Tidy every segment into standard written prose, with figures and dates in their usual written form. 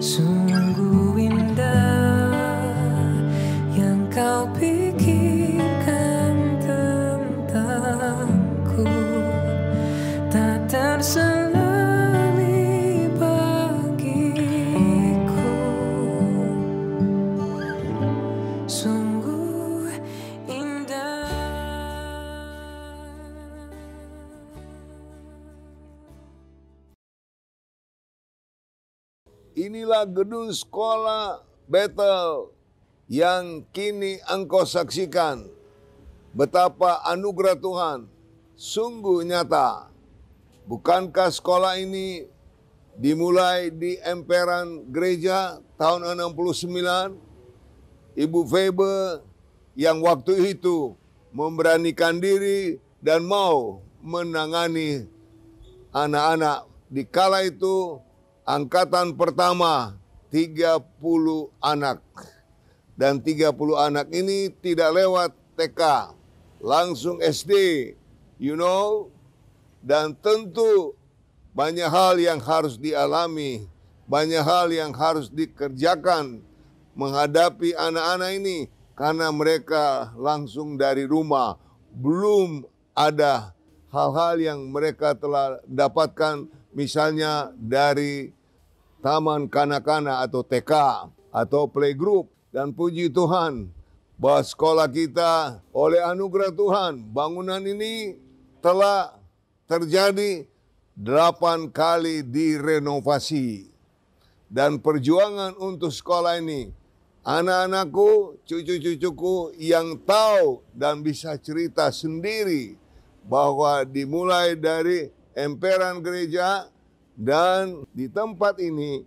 Sungguh indah yang kau pikirkan tentangku, tak terselami bagiku. Sungguh indah. Inilah gedung sekolah Bethel yang kini engkau saksikan. Betapa anugerah Tuhan sungguh nyata. Bukankah sekolah ini dimulai di emperan gereja tahun 69? Ibu Febe yang waktu itu memberanikan diri dan mau menangani anak-anak. Di kala itu angkatan pertama 30 anak. Dan 30 anak ini tidak lewat TK, langsung SD, Dan tentu banyak hal yang harus dialami, banyak hal yang harus dikerjakan menghadapi anak-anak ini. Karena mereka langsung dari rumah, belum ada hal-hal yang mereka telah dapatkan, misalnya dari taman kanak-kanak atau TK atau playgroup. Dan puji Tuhan bahwa sekolah kita oleh anugerah Tuhan, bangunan ini telah terjadi 8 kali direnovasi. Dan perjuangan untuk sekolah ini, anak-anakku, cucu-cucuku yang tahu dan bisa cerita sendiri bahwa dimulai dari emperan gereja. Dan di tempat ini,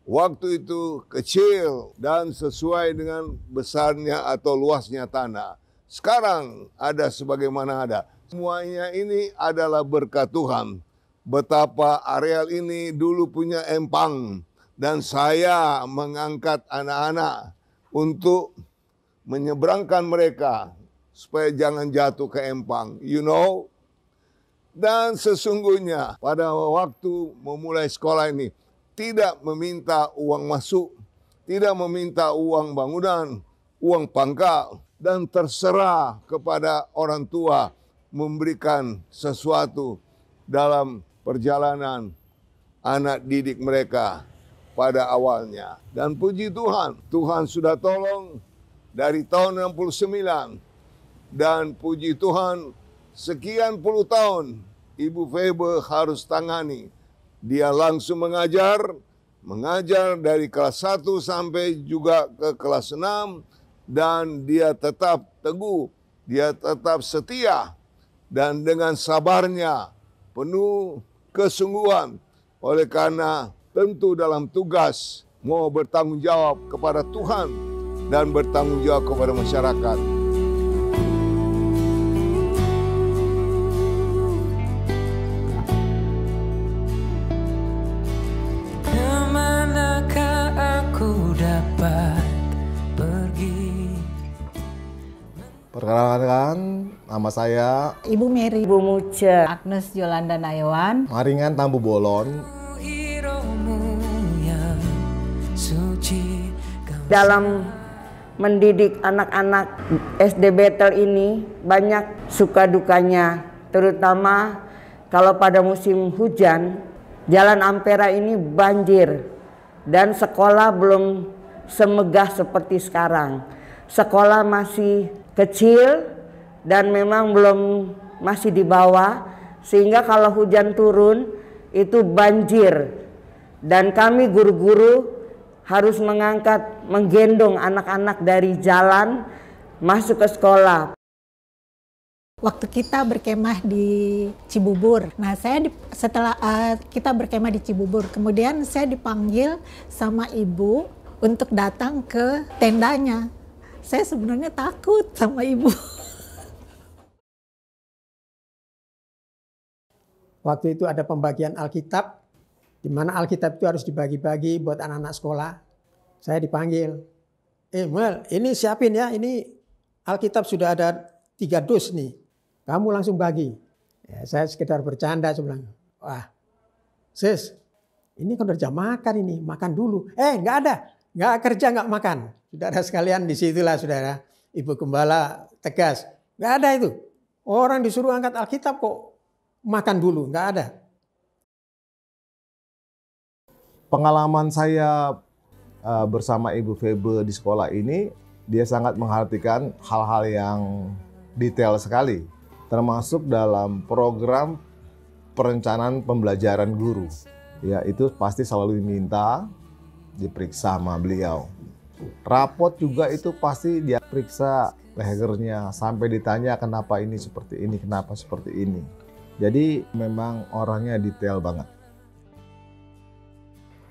waktu itu kecil dan sesuai dengan besarnya atau luasnya tanah. Sekarang ada sebagaimana ada. Semuanya ini adalah berkat Tuhan. Betapa areal ini dulu punya empang. Dan saya mengangkat anak-anak untuk menyeberangkan mereka supaya jangan jatuh ke empang. Dan sesungguhnya pada waktu memulai sekolah ini tidak meminta uang masuk, tidak meminta uang bangunan, uang pangkal, dan terserah kepada orang tua memberikan sesuatu dalam perjalanan anak didik mereka pada awalnya. Dan puji Tuhan, Tuhan sudah tolong dari tahun 69. Dan puji Tuhan, sekian puluh tahun Ibu Febe harus tangani. Dia langsung mengajar dari kelas 1 sampai juga ke kelas 6. Dan dia tetap teguh, dia tetap setia. Dan dengan sabarnya, penuh kesungguhan. Oleh karena tentu dalam tugas mau bertanggung jawab kepada Tuhan dan bertanggung jawab kepada masyarakat. Kemanakah aku dapat pergi? Perkenalkan, nama saya Ibu Mary, Ibu Muce, Agnes Yolanda Nayawan, Maringan Tambu Bolon. Dalam mendidik anak-anak SD Bethel ini banyak suka dukanya, terutama kalau pada musim hujan, Jalan Ampera ini banjir dan sekolah belum semegah seperti sekarang. Sekolah masih kecil dan memang masih di bawah, sehingga kalau hujan turun itu banjir. Dan kami guru-guru harus menggendong anak-anak dari jalan masuk ke sekolah. Waktu kita berkemah di Cibubur, setelah kita berkemah di Cibubur, kemudian saya dipanggil sama ibu untuk datang ke tendanya. Saya sebenarnya takut sama ibu. Waktu itu ada pembagian Alkitab, di mana Alkitab itu harus dibagi-bagi buat anak-anak sekolah. Saya dipanggil, Mel, ini siapin ya, ini Alkitab sudah ada 3 dus nih, kamu langsung bagi. Ya, saya sekedar bercanda, saya bilang, wah sis, Ini kan udah jam makan ini, makan dulu. Nggak ada, nggak kerja nggak makan. Saudara sekalian, disitulah saudara, Ibu Gembala tegas. Nggak ada itu. Orang disuruh angkat Alkitab kok makan dulu, nggak ada. Pengalaman saya bersama Ibu Febe di sekolah ini, dia sangat memperhatikan hal-hal yang detail sekali, termasuk dalam program perencanaan pembelajaran guru. Ya, itu pasti selalu diminta diperiksa sama beliau. Rapot juga itu pasti dia periksa lehernya sampai ditanya kenapa ini seperti ini, kenapa seperti ini. Jadi memang orangnya detail banget.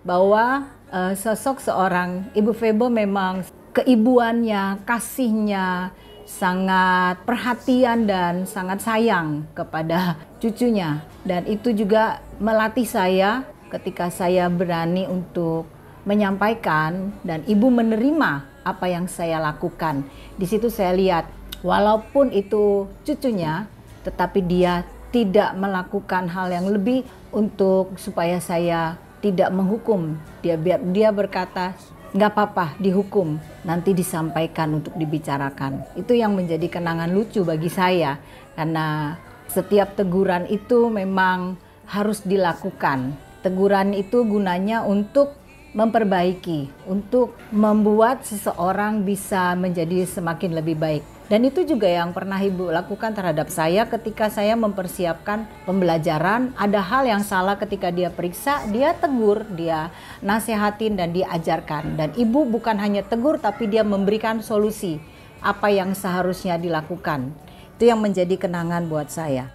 Bahwa sosok seorang Ibu Febe memang keibuannya, kasihnya, sangat perhatian dan sangat sayang kepada cucunya. Dan itu juga melatih saya ketika saya berani untuk menyampaikan dan ibu menerima apa yang saya lakukan. Di situ saya lihat walaupun itu cucunya, tetapi dia tidak melakukan hal yang lebih untuk supaya saya tidak menghukum. Dia berkata, nggak apa-apa dihukum, nanti disampaikan untuk dibicarakan. Itu yang menjadi kenangan lucu bagi saya, karena setiap teguran itu memang harus dilakukan. Teguran itu gunanya untuk memperbaiki, untuk membuat seseorang bisa menjadi semakin lebih baik. Dan itu juga yang pernah Ibu lakukan terhadap saya ketika saya mempersiapkan pembelajaran. Ada hal yang salah ketika dia periksa, dia tegur, dia nasehatin dan diajarkan. Dan Ibu bukan hanya tegur tapi dia memberikan solusi apa yang seharusnya dilakukan. Itu yang menjadi kenangan buat saya.